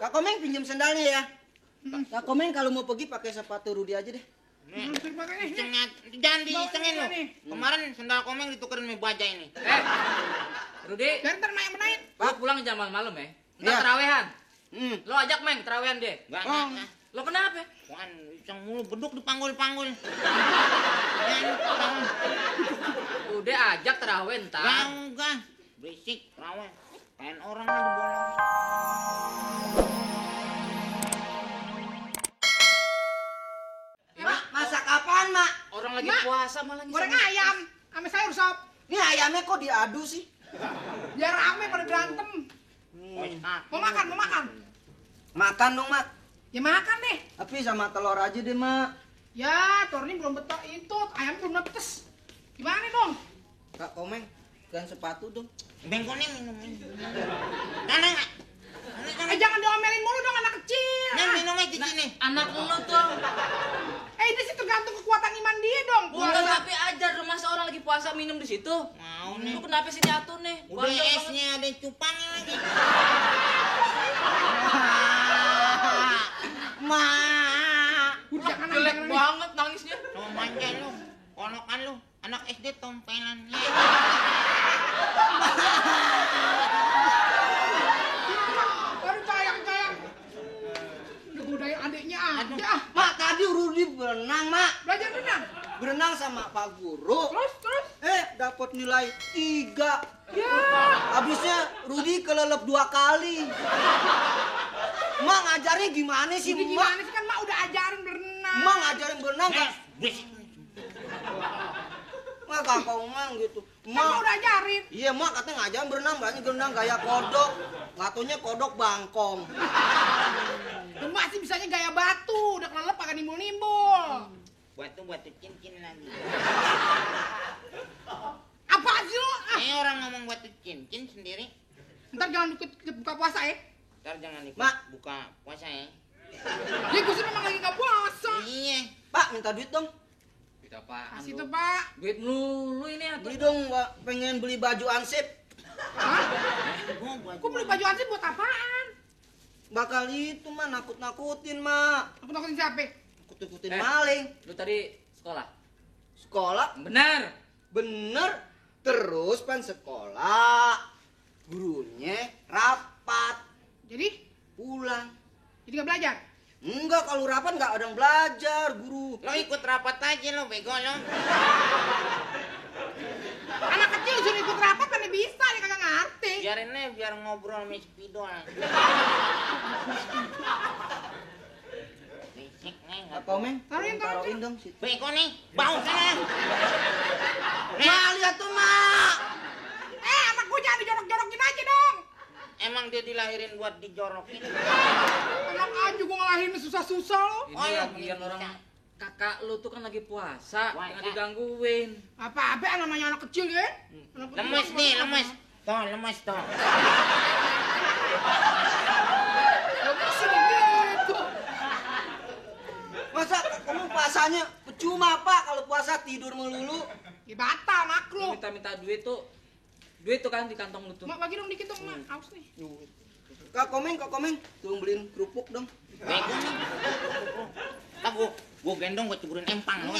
Kak Komeng pinjam sendalnya ya. Kak Komeng kalau mau pergi pakai sepatu Rudi aja deh. Jangan diisengin lo. Kemarin sendal Komeng ditukerin sama baja ini. Rudi. Biar ntar main menaik. Lu pulang jam malam ya. Ntar Iya. terawehan. Lo ajak Meng terawehan deh. Enggak. Lo kenapa? Wan, iseng mulu beduk dipanggul-panggul. Udah ajak terawehan ntar. Enggak. Berisik, rawan. Kain orang aja bolong. Mak, masak apaan, Mak? Orang lagi Mak, puasa malah Goreng ayam sama sayur sop. Ini ayamnya kok diadu sih? Biar rame pada berantem. Mau makan, mau makan. Makan dong, Mak. Ya makan deh. Tapi sama telur aja deh, Mak. Ya, telur ini belum betul itu, ayam belum netes. Gimana dong? Kak Komeng, ganti sepatu dong. Bengkoknya minum. Mana enggak? Jangan diomelin mulu dong anak kecil. Nih minumnya di sini. Anak lo tuh. Ini sih tergantung kekuatan iman dia dong. Bukan tapi ajar dong masa orang lagi puasa minum di situ. Mau nih. Lu kenapa sih diatur nih? Udah Bandel banget. esnya ada cupangnya lagi. Mak. Jangan Jelek banget nangisnya. Sama manja lu. Konokan lu. Anak SD tompelan. Aduh, sayang. Udah godain adiknya aja. Mak, tadi Rudi berenang, Mak. Belajar berenang. Berenang sama Pak Guru. Terus. Dapat nilai 3. Ya. Habisnya Rudi kelelep 2 kali. Mak ngajarnya gimana sih, Ini Mak? gimana sih kan Mak udah ajarin berenang. Mak ngajarin berenang kan? Berisik. Mak Kak Komeng gitu. Kan Mak udah ajarin. Iya, Mak katanya ngajarin berenang, banyak berenang gaya kodok. Ngatunya kodok bangkong. Dan Mak sih bisanya gaya batu, udah kelelep kagak nimbul-nimbul. Batu cincin lagi. Apaan sih lu? Orang ngomong batu cincin sendiri. Ntar jangan deket buka puasa ya. Ntar jangan ikut Mak. buka puasa ya. Ya gue sih memang lagi gak puasa. Iya. Pak, minta duit dong. Duit apaan Kasih lu? tuh Pak. Duit lu ini atur. Beli dong, Pak. Pengen beli baju ansip. Hah? Gua Gue beli baju ansip buat apaan? Bakal itu, Mak. Nakut-nakutin, Mak. Aku nakutin siapa? Nakut-nakutin maling. Lu tadi sekolah? Sekolah, Benar. bener. Terus pan sekolah. Gurunya rapat. Jadi Pulang. gak belajar? Enggak, kalau rapat nggak ada yang belajar, guru. Lo ikut rapat aja lo, bego lo. Anak kecil suruh ikut rapat mana bisa, dia kagak ngerti. Biarin aja, biar ngobrol sama spidol. Berisik nih. Kak Komeng, Taruhin, taruhin dong situ. Bego nih, bau sana. Mak, lihat tuh, Mak. Anak gue jangan dijorok-jorokin aja dong. Emang dia dilahirin buat dijorokin. Anak aja gue ngelahirin susah-susah lo. Ini Oh, iya, lagian bisa. orang kakak lu tuh kan lagi puasa, Puasa. jangan digangguin. Apa-apa namanya anak kecil ya. Anak kecil Lemes kan nih, apa-apa. lemes. Toh, lemes toh. Lemes sih begitu. Masa kamu puasanya percuma, Pak, kalau puasa tidur melulu. Ya batal Lu makruh. minta-minta duit tuh kan di kantong lu tuh. Mak bagi dong dikit dong, Mak. Haus nih. Kak Komeng, tolong beliin kerupuk dong. Bego nih. Tak gua gendong, gua ceburin empang lo.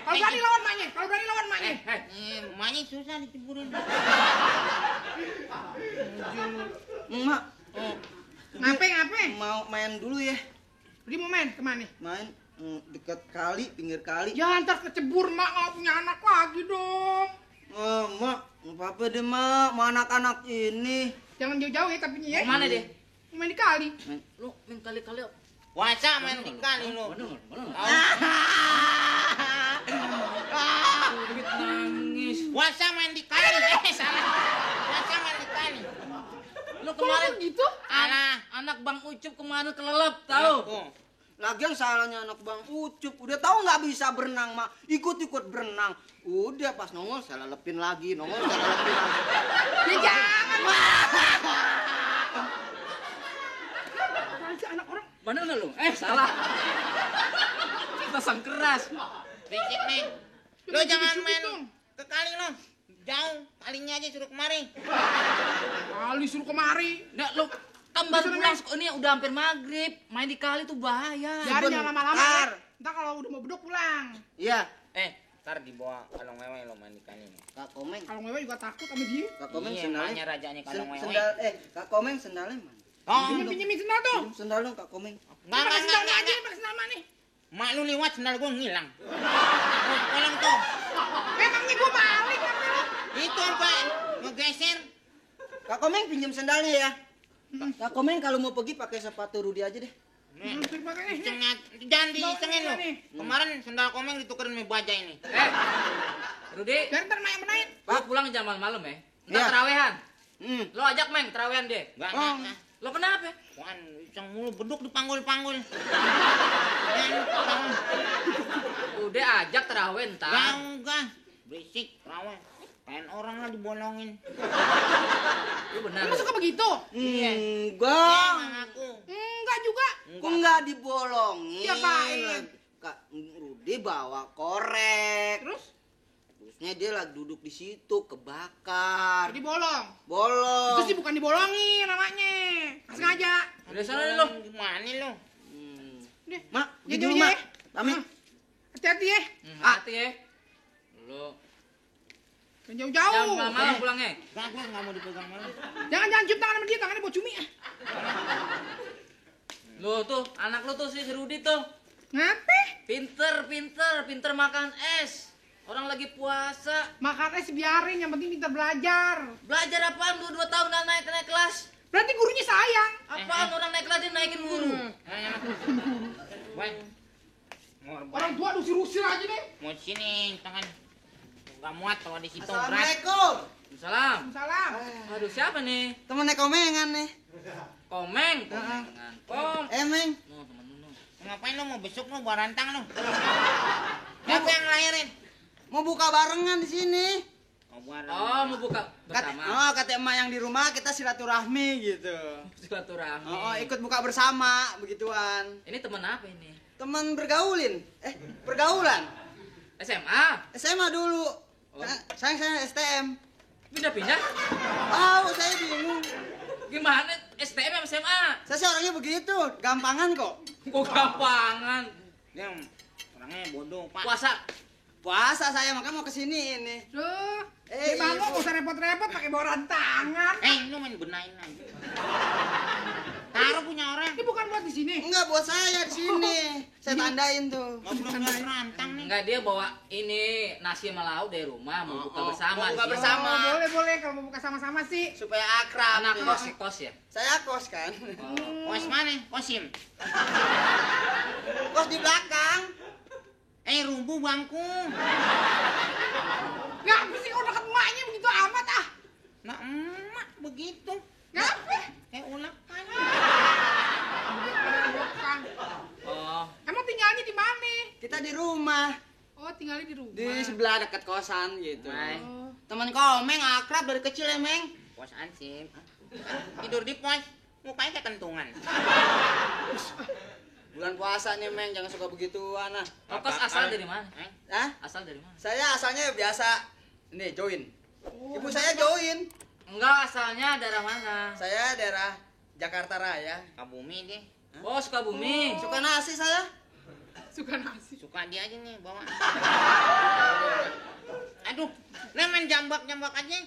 Kalau berani lawan Maknya, Emaknya susah diceburin. Mak, Ngapain? mau main dulu ya. Beli mau main kemana? Main dekat kali, pinggir kali. Ya ntar kecebur, Mak. Nggak punya anak lagi dong. Mak, nggak apa-apa deh, Mak. Mau anak-anak ini. Jangan jauh-jauh ya tapi ya. Mana deh? Main di kali. Lu main kali-kali. Puasa main di kali lo. Mana? Tahu? Duit nangis. Puasa main di kali. Salah. Puasa main di kali. Lu kemarin gitu? anak Bang Ucup kemarin kelelep, tahu? Oh. Lagian salahnya anak Bang Ucup. Udah tahu nggak bisa berenang, Mak. Ikut-ikut berenang. Udah pas nongol saya lepin lagi, nongol saya lepin lagi. Ya jangan, Mak. Apaan sih anak orang? Mana lu? Salah. Pasang keras. Berisik nih. Lo jangan main ke kali lo. Jauh. Kalinya aja suruh kemari. Kali suruh kemari. Nggak, lu Kan baru pulang ini udah hampir maghrib. Main di kali tuh bahaya. Biarin jangan lama-lama. Sebentar. Ya. Ntar kalau udah mau beduk pulang. Iya. Ntar dibawa kalong wewe lo mandikan ini. Kak Komeng. Kalau ngewe juga takut sama dia. Kak Komeng Iya, sendalnya. makanya rajanya kalong wewe. Sendal Kak Komeng sendalnya mana? Oh, Pinjemin sendal tuh. Pinjem sendal dong Kak Komeng. enggak, Pakai sendal aja, enggak. pakai sendal mana nih? Mak lu lewat sendal gua ngilang. Oh, tolong tuh. Emangnya gua balik kan lu? Itu apa? Ngegeser. Kak Komeng pinjem sendalnya ya. Kak Komeng kalau mau pergi pakai sepatu Rudi aja deh. Nih, Pakai nih. cengat. Jangan diisengin lu. Nih. Kemarin sendal komeng ditukerin sama baja ini. Rudi, Biar ntar main benain. lu pulang jam malam ya? Enggak Iya. terawehan. Hmm. Lo ajak Meng terawehan deh. Enggak, Oh. enggak. Lo kenapa? Wan, iseng mulu beduk dipanggul-panggul. Jangan. Udah ajak terawih ntar. Enggak. Berisik, rawan. Pengen orang lah dibolongin. Lu benar. Lu suka begitu? Enggak. Aku. Enggak juga. Kok nggak dibolongin? Diapain? Kak Rudi bawa korek. Terus? Terusnya dia lagi duduk di situ kebakar. Jadi bolong. Bolong. Itu sih bukan dibolongin namanya. Nggak sengaja. Udah sana deh lo. Gimana lu? Hmm. Deh. Mak, Ya, gitu dia, Mak. ya. Pamit. Hati-hati ya. Hati ya. Lo Jangan jam jauh-jauh. malam pulangnya. Enggak, gua enggak mau dipegang malah. Jangan cium tangan sama dia, tangannya buat cumi. Lo tuh, anak lo tuh si Rudi tuh. Ngapain? Pinter makan es. Orang lagi puasa. Makan es biarin, yang penting pintar belajar. Belajar apaan? 2 tahun nggak naik kelas. Berarti gurunya sayang. Apaan orang naik kelas dia naikin guru? Woi. Ngorban. Orang tua usir-usir aja deh. Mau sini tangan. Enggak muat kalau di situ berat. Assalamualaikum. Salam. Salam. Aduh siapa nih? Temennya Komengan nih. Komeng. Kom. Meng. No, temen lu. Ngapain lu mau besuk lu bawa rantang lu? Siapa yang ngelahirin? Mau buka barengan di sini. Oh, bareng. Oh, mau buka bersama. Kata emak yang di rumah kita silaturahmi gitu. Silaturahmi. Ikut buka bersama begituan. Ini temen apa ini? Teman bergaulin. Pergaulan. SMA. SMA dulu. Oh. Saya STM. Pindah-pindah. Tahu saya bingung. Gimana? STM sama SMA? Saya sih orangnya begitu, gampangan kok. Kok gampangan? Dia orangnya bodoh, Pak. Puasa. Puasa saya makanya mau kesini ini. Duh. Eh, Gimana Ibu. nggak usah repot-repot pakai bawa rantangan. Lu main benain aja. Taruh punya orang. Ini bukan buat di sini. Enggak buat saya di sini. Saya tandain tuh. Ngobrol rantang nih. Enggak, dia bawa ini nasi sama lauk dari rumah mau buka bersama. mau buka di sini. bersama. Oh, boleh kalau mau buka sama-sama sih. Supaya akrab. Anak kos ya. Saya kos kan. Kos mana? Kosim. Kos di belakang. Rumbu bangku. Ngapa sih kalau dekat emaknya begitu amat ah? Nah, emak begitu. Ngapa? Ulakan. Bukan. Oh, Emang tinggalnya di mana? Kita di rumah. Oh, tinggalnya di rumah. Di sebelah dekat kosan gitu. Hai. Oh. Teman Komeng akrab dari kecil ya, Meng. Pos ansip. Tidur di pos. Mukanya kayak kentungan. Bulan puasa nih, Meng, jangan suka begituan ah. oh, kos asal dari mana? Hah? Asal dari mana? Saya asalnya biasa ini join. Ibu saya join. Enggak, asalnya daerah mana? Saya daerah Jakarta Raya. Kabumi deh. Oh, Sukabumi. Suka nasi saya. Suka nasi. Suka dia aja nih bawa. Aduh, nah main jambak-jambak aja.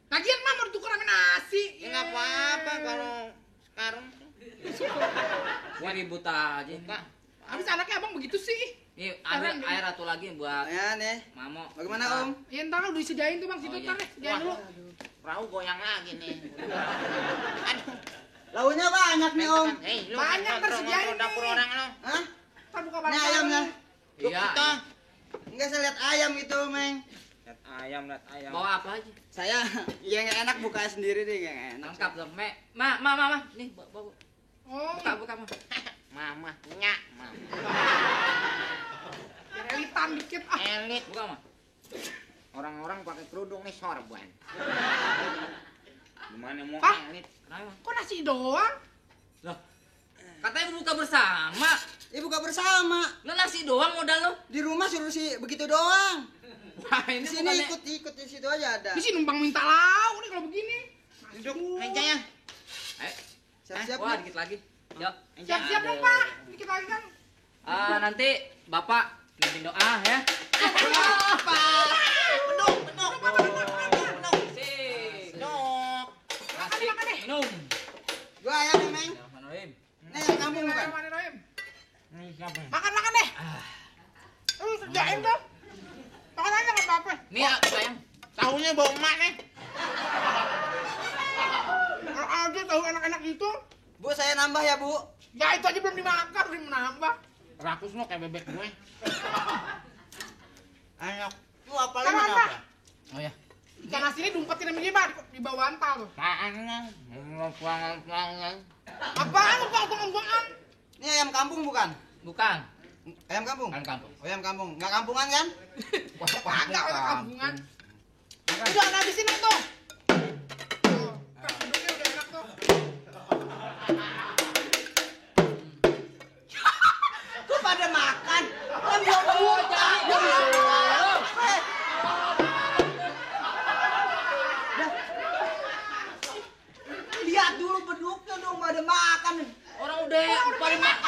Lagian mah mau tukar sama nasi. Ya nggak apa-apa kalau sekarang. Gua ribut aja. Enggak. Habis anaknya abang begitu sih. Nih, ambil air satu lagi buat Ya nih. Mamo. Bagaimana Om? Ya ntar udah disediain tuh bang, situ Oh, iya. ntar deh, sediain dulu. Perahu goyang lagi nih. Aduh. Launya banyak nih Om. Lu Banyak kontrol tersediain dapur nih. orang lo. Hah? Ntar buka Ini bareng. ayamnya. Iya. Kita. Enggak saya lihat ayam itu, Meng. Lihat ayam. Bawa apa aja? Saya yang enak buka sendiri deh, yang enak. Lengkap dong, Ma. Nih, bawa. Oh, Buka, Ma. Mama, nyak, mama. biar elitan dikit ah. Elit. Buka, Ma. Orang-orang pakai kerudung nih sorban. Gimana mau Hah? elit? Kenapa? Kok nasi doang? Loh. Katanya buka bersama. Ya buka bersama. Lo nasi doang modal lo. Di rumah suruh sih begitu doang. Wah, Di ini sini bukannya- ikut di situ aja ada. Ini sih numpang minta lauk nih kalau begini. Duduk meja ya. Eh, Siap-siap Wah, nih. dikit lagi. Yuk. Siap-siap dong, Pak. Dikit lagi kan. Nanti Bapak mimpin doa ya. Beduk, beduk, beduk. Sik. Beduk. Nasi, minum. Gua ayam nih, Meng. Bismillahirrahmanirrahim. Nih, ayam kampung bukan? Bismillahirrahmanirrahim. Ini siapa? Makan deh. Kerjain dong. Makan aja nggak apa-apa. Nih, sayang. Tahunya bau emak nih. Kalau aja tahu enak-enak gitu. Bu, saya nambah ya, Bu. Ya itu aja belum dimakan, belum menambah. Rakus lo kayak bebek gue. Ayo, Lu apa Sama, lagi Pak. apa? Oh ya. Ikan asin ini diumpetin sama dia, Pak, di bawah bantal tuh. maannya, pelangan-pelangan. Apaan lu, Pak? Apaan? Ini ayam kampung bukan? Bukan. Ayam kampung? Kan kampung. Oh, ayam kampung. Nggak kampungan kan? Kagak orang kampungan. Udah habisin itu. Tuh, kan beduknya udah enak tuh. Kok pada makan? Kan belum buka. Lihat dulu beduknya dong, pada makan. Orang udah pada makan.